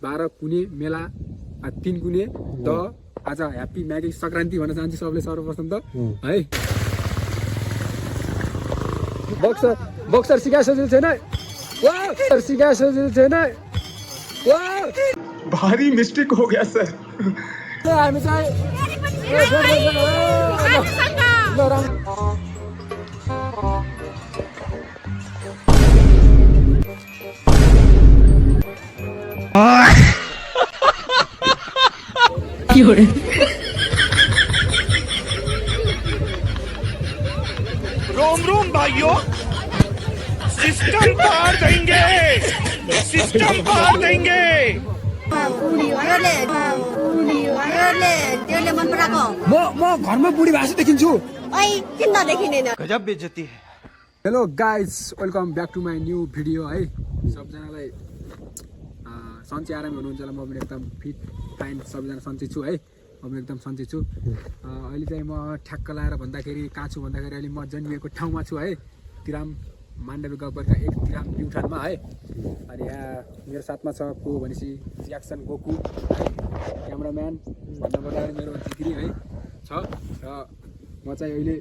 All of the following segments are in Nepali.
12 कुने मेला 3 कुने द आज ह्याप्पी म्यागी संक्रान्ति भन्न चाहन्छु सबले सर्वप्रथम त है। बक्सर सिकाइ सजिलो छैन बक्सर सिकाइ सजिलो छैन। भारी मिस्टेक हो गया सर। हामी चाहिँ रोम रोम भाइयों, सिस्टम पार देंगे, सिस्टम पार देंगे। म घरमा बुढी भाषा देखिन्छु। गजब बेइज्जती है। Hello guys, welcome back to my new video है। सबजनालाई सन्चै आराम हुनुहुन्छ होला। म पनि एकदम फिट फाइन, सबजना सन्चै छु है। म पनि एकदम सन्चै छु। अहिले चाहिँ म ठ्याक्क लाएर भन्दाखेरि कहाँ छु भन्दाखेरि अहिले म जन्मिएको ठाउँमा छु है। तिराम माण्डवी गाउँपालिका 1 तिराम प्युठानमा है। अनि यहाँ मेरो साथमा छ को भनेपछि ज्याक्सन गोकु क्यामराम्यान भन्नुपर्दाखेरि मेरो जिग्री है छ। र म चाहिँ अहिले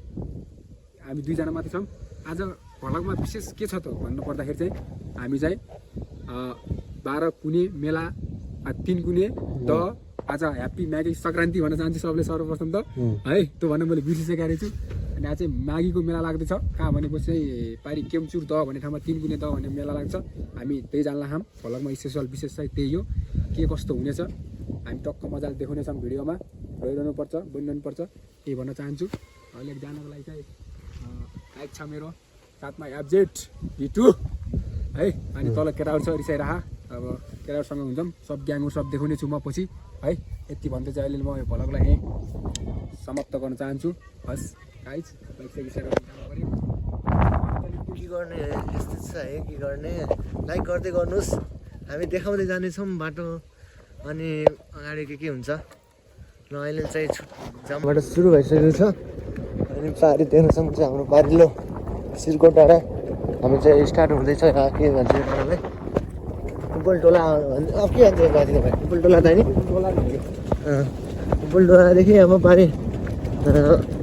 हामी दुईजना मात्रै छौँ। आज भ्लगमा विशेष के छ त भन्नुपर्दाखेरि चाहिँ हामी चाहिँ 12 कुने मेला 3 कुने द आज ह्याप्पी म्यागी संक्रान्ति भन्न चाहन्छु सबले सर्वप्रथम त है। त्यो भन्नु मैले बिर्सिसकेको रहेछु। अनि आज चाहिँ माघीको मेला लाग्दैछ। कहाँ भनेपछि चाहिँ पारी केम्चुर द भन्ने ठाउँमा 3 कुने द भन्ने मेला लाग्छ। हामी त्यही जान्ला हाम। भ्लगमा स्पेसल विशेष चाहिँ त्यही हो, के कस्तो हुनेछ हामी टक्क मजाले देखाउनेछौँ। भिडियोमा रहिरहनुपर्छ, बनिरहनुपर्छ, यही भन्न चाहन्छु। अहिले जानको लागि चाहिँ बाइक छ मेरो साथमा, एफजेड V2 है। अनि तल केटाहरू छ रिसाइरह। अब केटाहरूसँग हुन्छौँ, सब ग्याङहरू सब देखाउने छु म पछि है। यति भन्दै चाहिँ अहिले म यो भ्लगलाई यहीँ समाप्त गर्न चाहन्छु। हस् गाइज, बाइक चाहिँ रिसाइरह के गर्ने यस्तो छ है, के गर्ने लाइक गर्दै गर्नुहोस्। हामी देखाउँदै जानेछौँ बाटो अनि अगाडि के हुन्छ। र अहिले चाहिँ जम्बाट सुरु भइसकेको छ। अनि पारी देख्न सक्नुहुन्छ हाम्रो पारिलो सिरको डाँडा। हामी चाहिँ स्टार्ट हुँदैछ। के भन्छ तपाईँलाई उपलटोला अब के भन्छ बाजी तपाईँ? उपलटोला त नि उपलटोलादेखि अब पारि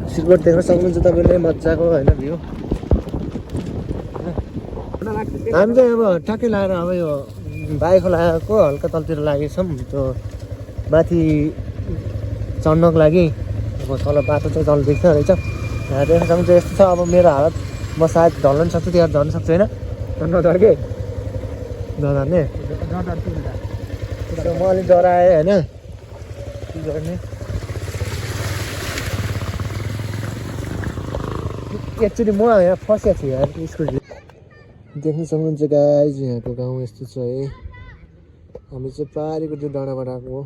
सिरकोट देख्न सक्नुहुन्छ तपाईँले मजाको होइन भ्यू। हामी चाहिँ अब ठ्याक्कै लगाएर अब यो बाइखोलाको हल्का तलतिर लागेछौँ। त्यो माथि चढ्नको लागि अब तल बाटो चाहिँ तल देख्छ रहेछ। यहाँ देख्न सक्नुहुन्छ यस्तो छ। अब मेरो हालत म सायद ढल्न पनि सक्छु, त्यहाँ झर्न सक्छु होइन। नडर्के नझर्ने म अलिक डराएँ होइन, के गर्ने। एक्चुली म यहाँ फसेको छु यार स्कुटी। देख्न सक्नुहुन्छ गाइज, यहाँको गाउँ यस्तो छ है। हामी चाहिँ पारिको त्यो डाँडाबाट आएको हो।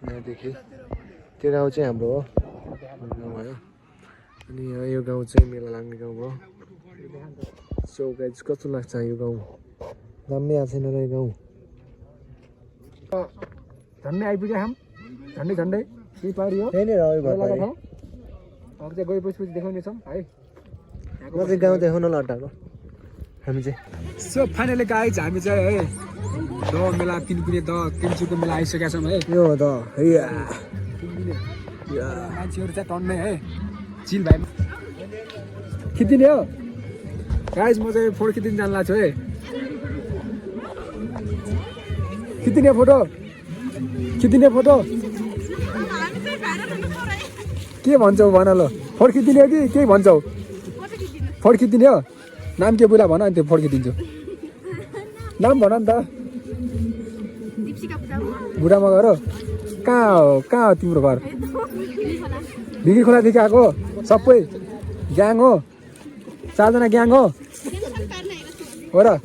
यहाँदेखि त्यो गाउँ चाहिँ हाम्रो हो भयो। अनि यहाँ यो गाउँ चाहिँ मेला लाग्ने गाउँ हो। सो गाइज कस्तो लाग्छ यो गाउँ? दामी आएको छैन र यो गाउँ। झन्डै आइपुग्यो हाम, झन्डै झन्डै त्यही पारि हो। त्यही नै रह्यो घर पारि। अब चाहिँ गएपछि देखाउनेछौँ है। म चाहिँ गाउँ देखाउन लट्टाएको हामी चाहिँ। सो फाइनली गाइज हामी चाहिँ है द मेला 3 कुने द केम्चुरको मेला आइसकेका छौँ है। यो त मान्छेहरू चाहिँ टन्नै है चिल भाइ खिचिदिने हो गाइज। म चाहिँ फोटो खिचिदिन जान लाग्छु है। खिचिदिने फोटो के भन्छौ भन ल? फोटो खिचिदिने हो कि के भन्छौ? फोटो खिचिदिने हो? नाम के बुला भन, अनि त्यो फोटो खिचिदिन्छु। नाम भन नि त। बुढामा घर हो? कहाँ हो तिम्रो घर? भिगी खोलादेखि आएको सबै ग्याङ हो? 4 जना ग्याङ हो र?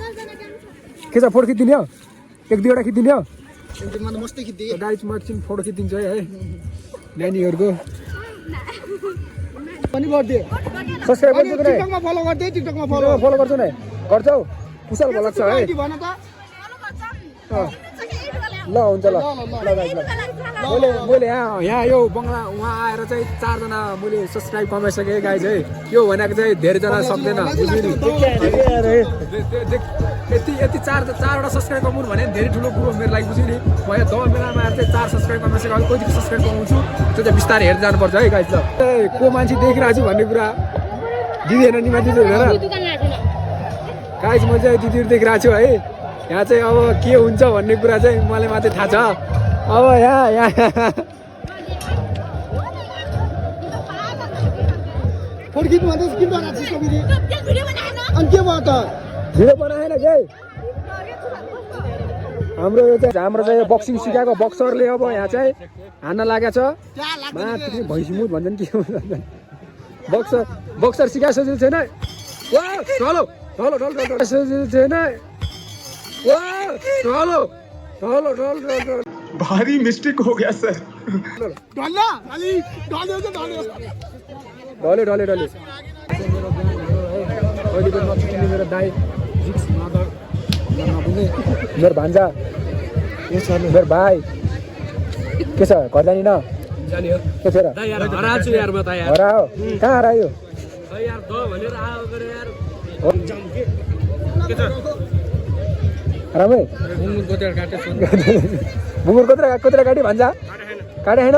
के छ फोटो खिचिदिने हो? 1-2वटा खिचिदिने हो? गाइज म एकछिन फोटो खिचिदिन्छु है नानीहरूको। पनि गरिदिए सब्सक्राइब गर्छु कि टिकटकमा फलो गर्दै, टिकटकमा फलो गर्छु नि। गर्छौ? कुशल भ्लग छ है। ल हुन्छ ल गाइज। मैले यहाँ यो बङ्गला उहाँ आएर चाहिँ 4 जना मैले सब्सक्राइब कमाइसकेँ गाइज है। यो भनेको चाहिँ धेरैजना सक्दैन। यति चारवटा सब्सक्राइब कमाउनु भने धेरै ठुलो कुरो मेरो लागि बुझ्यो नि म यहाँ दम बेलामा आएर चाहिँ 4 सब्सक्राइब गर्न सकेको कति सब्सक्राइब कमाउँछु त्यो चाहिँ बिस्तारै हेर्दै जानुपर्छ है गाइस ल को मान्छे देखिरहेको छु भन्ने कुरा दिदी हेर्न निमा दिदी हेर गाइस म चाहिँ दिदीहरू देखिरहेको छु है यहाँ चाहिँ अब के हुन्छ भन्ने कुरा चाहिँ मलाई मात्रै थाहा छ अब यहाँ गीत भन्दैछ के बनाएको छ भिडियो अनि के भयो त भिडियो बनाएन के हाम्रो चाहिँ बक्सिङ सिकाएको बक्सरले अब यहाँ चाहिँ हान्न लागेको छ माथि भैँसीमुद भन्छन् के बक्सर सिकाएको सजिलो छैन ठलो सजिलो छैन ठलो भारी मिस्टेक हो गया सर डले अहिले नछुट्ने मेरो दाइ जिक्स नदर नबुझ्ने मेरो भान्जा मेरो भाइ के छ घर जाने न जाने हो के फेर यार हराछु यार म त यार हरा हो कहाँ हरायो यार द भनेर आयो गरे यार के छ आरामै मुङ गोतेर काटे बुङ्गुर कत्रा काटी भान्जा काटे होइन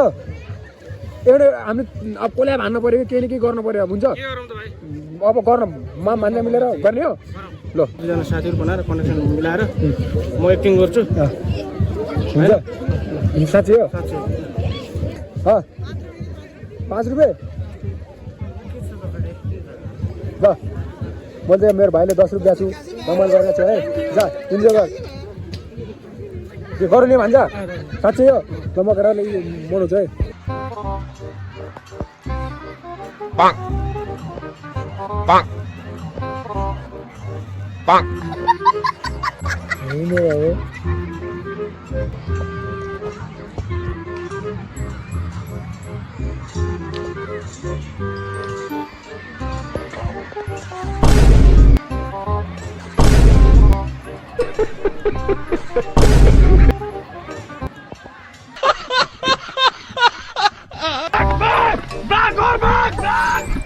एउटा हामी अब कसलाई भान्न पऱ्यो कि केही न केही गर्नु पऱ्यो अब हुन्छ के गरौँ त भाइ अब गर्न भान्जा मिलेर गर्ने हो ल दुईजना साथीहरू बनाएर कनेक्सन मिलाएर म एक्टिङ गर्छु हुन्छ साँच्ची हो 5 रुपियाँ ल म चाहिँ मेरो भाइले 10 रुपियाँ छु रमाइलो गरेको छु है जा इन्जोय गर के गरौँ नि भन्छ साँच्चै हो ल म गरेर बनाउँछु है Bonk. Bonk. Bonk.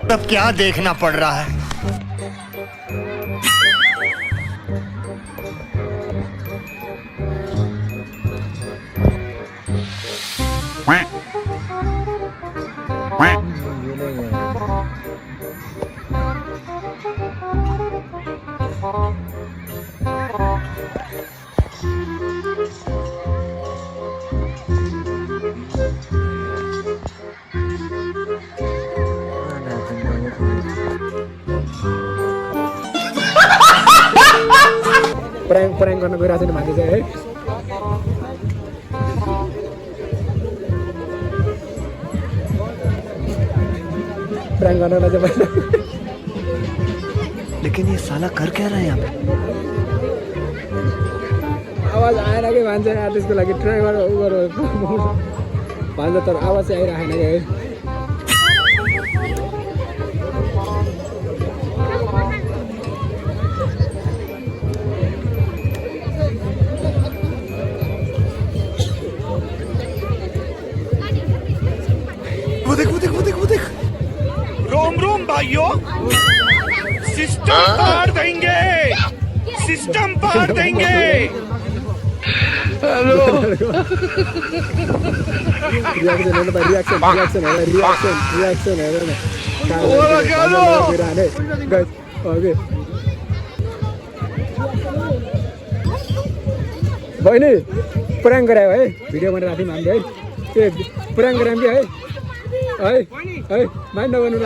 अब क्या देखना पड़ रहा है प्रयाङ गर्न गइरहेको छ नि मान्छे चाहिँ है प्रयाङ गर्नलाई चाहिँ लेकिन ये साला कर क्या रहा है यहाँ पे आवाज आएर कि मान्छे त्यसको लागि ट्राई गरेर उ गरेर भन्छ तर आवाज चाहिँ आइरहेन कि है वो देख रोम रोम भाइयों सिस्टम पार देंगे हेलो रिएक्सन हेरेर बहिनी पुराङ गरायो है भिडियो बनाएर राख्यौँ हामीले है त्यो पुराङ गरायौँ कि है माइन्ड नगर्नु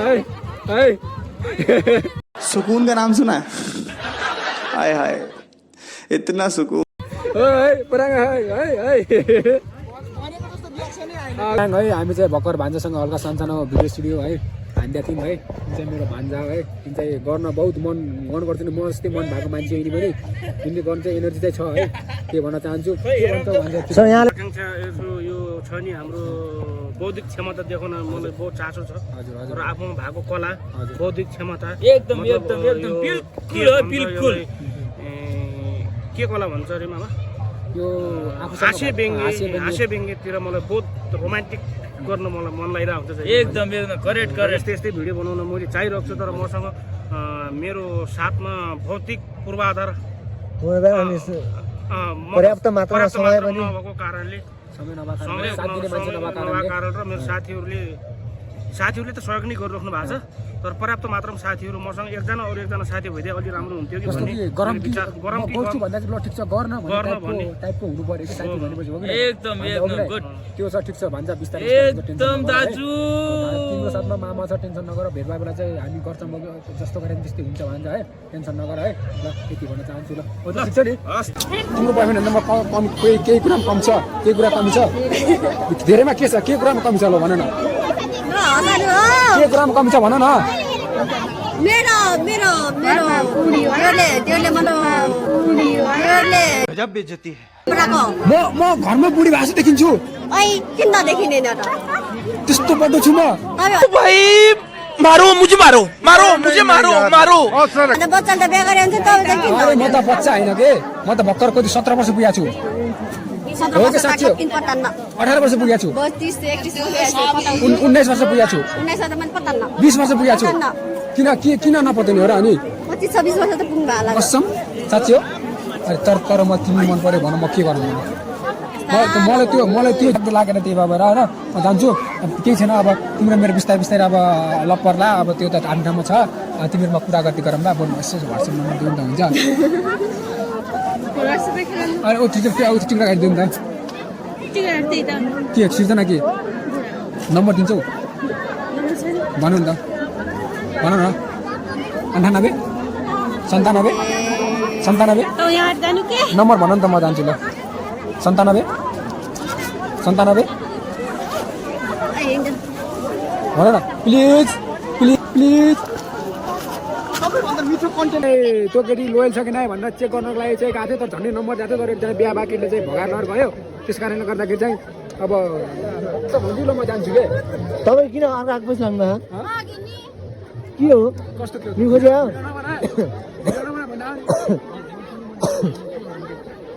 है सुकून का नाम सुना है हाय हाय इतना सुकून पुराङ है हामी चाहिँ भर्खर भान्जासँग हल्का सानसानो भिडियो स्टुडियो है हान्दिया थियौँ है जुन चाहिँ मेरो भान्जा है जुन चाहिँ गर्न बहुत मन गर्थ्यो म जस्तै मन भएको मान्छे यिनी पनि जुन चाहिँ गर्नु चाहिँ एनर्जी चाहिँ छ है के भन्न चाहन्छु के भन्छ भान्जा आकांक्षा यो छ नि हाम्रो बौद्धिक क्षमता देखाउन मलाई बहुत चासो छ हजुर र आफूमा भएको कला बौद्धिक क्षमता एकदम बिल्कुल के कला भन्छ अरे मामा यो हास्य व्यङ्ग्यतिर मलाई बहुत रोमान्टिक गर्न मलाई मन लागिरहेको हुन्छ एकदम करेक्ट यस्तै भिडियो बनाउन मैले चाहिरहेको छु तर मसँग मेरो साथमा भौतिक पूर्वाधार अनि पर्याप्त मात्रामा समय पनि नभएको कारणले समय नभएको समय कारणले साथ दिने मान्छे नभएको नभएको कारणले कारण र मेरो साथीहरूले त सहयोग नै गरिराख्नु भएको छ तर पर्याप्त मात्रामा साथीहरू मसँग एकजना अरू एकजना साथी भइदिए अलि राम्रो हुन्थ्यो कि जस्तो भन्ने कि गरम कि विचार गरम कि गर्छु भन्दा चाहिँ ल ठिक छ गर्न गर्न भन्ने टाइपको हुनु पर्यो कि साथी भनेपछि हो कि एकदम गुड त्यो छ ठिक छ भन्छ बिस्तारै एकदम दाजु तिम्रो साथमा मामा छ टेन्सन नगर भेटभए बेला चाहिँ हामी गर्छौँ जस्तो गरे पनि त्यस्तै हुन्छ भन्छ है टेन्सन नगर है ल त्यति भन्न चाहन्छु ल ठिक छ नि तिम्रो बोयफ्रेन्डमा कम केही कुरामा कम छ केही कुरा कमी छ धेरैमा के छ के कुरामा कमी छ ल भन न के कुरामा कमी छ भन न मेरो मेरो मेरो त्यसले गजब बेइज्जती है म घरमा बुढी भएको देखिन्छु किन नदेखिँदैन त त्यस्तो बड्डो छु म भाई मारो मुझे मारो मारो मुझे मारो मारो बच्चा त बिहा गरे हुन्छ अरे म त बच्चा होइन के म त भर्खर कति 17 वर्ष पुगेको छु 18 वर्ष पुगेको छु 19 वर्ष पुगेको छु 20 वर्ष पुगेको छु किन नपत्याउने हो र अनि 25-26 वर्ष त पुग्नु भयो कसम साँच्ची हो अरे तर म तिमी मन पर्यो भन म के गर्नु मलाई त्यो लागेन त्यही भएर होइन म जान्छु केही छैन अब तिम्रो मेरो बिस्तारै अब लप पर्ला अब त्यो त हामी ठाउँमा छ तिमीहरूमा कुरा गर्दै गरौँ ल अब मेसेज वाट्सएप नम्बर दिनु त हुन्छ अरे ओ ठिक छ टिका काटिदिउँ त के सिर्जना के नम्बर दिन्छौ भन न भन न 98 97 नम्बर भन नि त म जान्छु ल 97 भन न प्लिज मिठो कन्टेन्ट त्यो केटी लोयल छ कि नै भनेर चेक गर्नको लागि चाहिँ गएको थियो तर झन्डै नम्बर जाँदै तर एकजना बिहा बाकेटले चाहिँ भगाएर नर गयो त्यस कारणले गर्दाखेरि चाहिँ अब भन्छु ल म जान्छु के तपाईँ किन अर्को आएको पछि लाग्नु के हो कस्तो थियो नि खोज्यो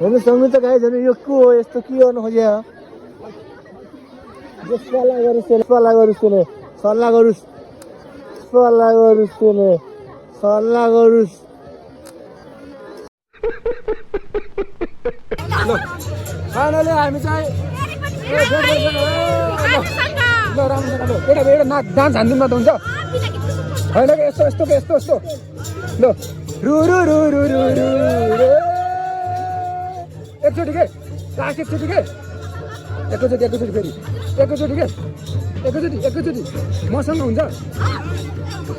हेर्नु सँगै त गाई झन् यो के हो यस्तो के गर्नु खोज्यो सल्लाह गरोस् फाइनली हामी चाहिँ ल राम्रोसँग एउटा डान्स हान्दिउँ न त हुन्छ होइन कि यस्तो ल रु एकचोटि के लास्ट एकचोटि के एकैचोटि फेरि एकैचोटि मसँग हुन्छ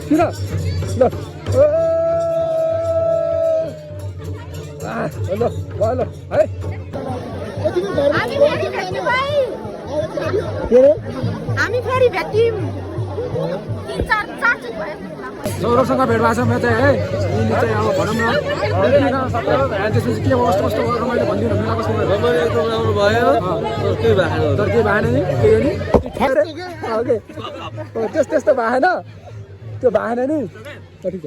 किन ल ल भयो ल है हामी फेरि भेट्यौँ सौरभसँग भेट भएको छ म चाहिँ है यिनीले चाहिँ अब भनौँ न त्यसपछि के कस्तो रमाइलो भनिदिनु राम्रो भयो तर केही भएन नि त्यस्तो भएन त्यो भएन नि ठिक छ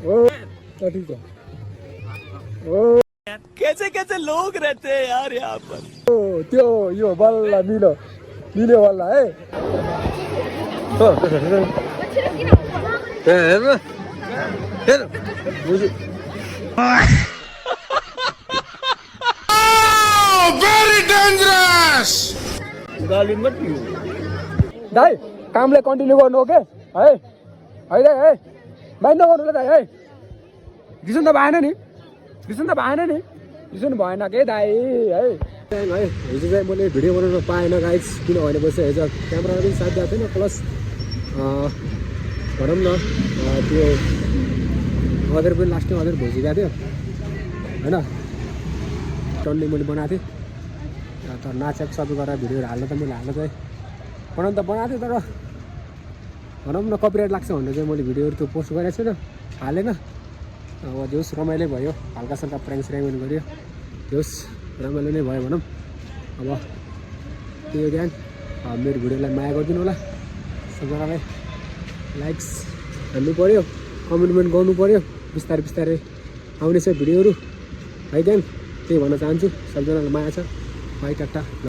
हो ठिक छ हो कैसे लोग रहते हैं यार यहाँ पर त्यो यो बल्ल मिल्यो बल्ल है वेरी डेंजरस दाइ कामले कन्टिन्यू गर्नु हो के है है माइन्ड नगर्नु ल दाइ है रिसन त भएन नि रिसन भएन के दाइ है हिजो चाहिँ मैले भिडियो बनाउन पाएन गाइस किन भनेपछि हिजो क्यामेरा पनि साथ दिएको थिएन प्लस भनौँ न त्यो अदर पनि लास्टमा अदर भइसकेको थियो होइन टन्ने मैले बनाएको थिएँ तर नाचेको सबै गरेर भिडियोहरू हाल्न त मैले चाहिँ बनाउनु त बनाएको थिएँ तर भनौँ न कपिराइट लाग्छ भनेर चाहिँ मैले भिडियोहरू त्यो पोस्ट गरेको छैन हालेन अब जोस् रमाइलो भयो हल्कासल्का प्र्याङ्क गऱ्यो जोस् रमाइलो नै भयो भनौँ अब त्यो ध्यान मेरो भिडियोलाई माया गरिदिनु होला सबैजनालाई लाइक्स हान्नु पऱ्यो कमेन्टमेन्ट गर्नु पऱ्यो बिस्तारै आउनेछ भिडियोहरू है ध्यान त्यही भन्न चाहन्छु सबैजनालाई माया छ बाई टाटा।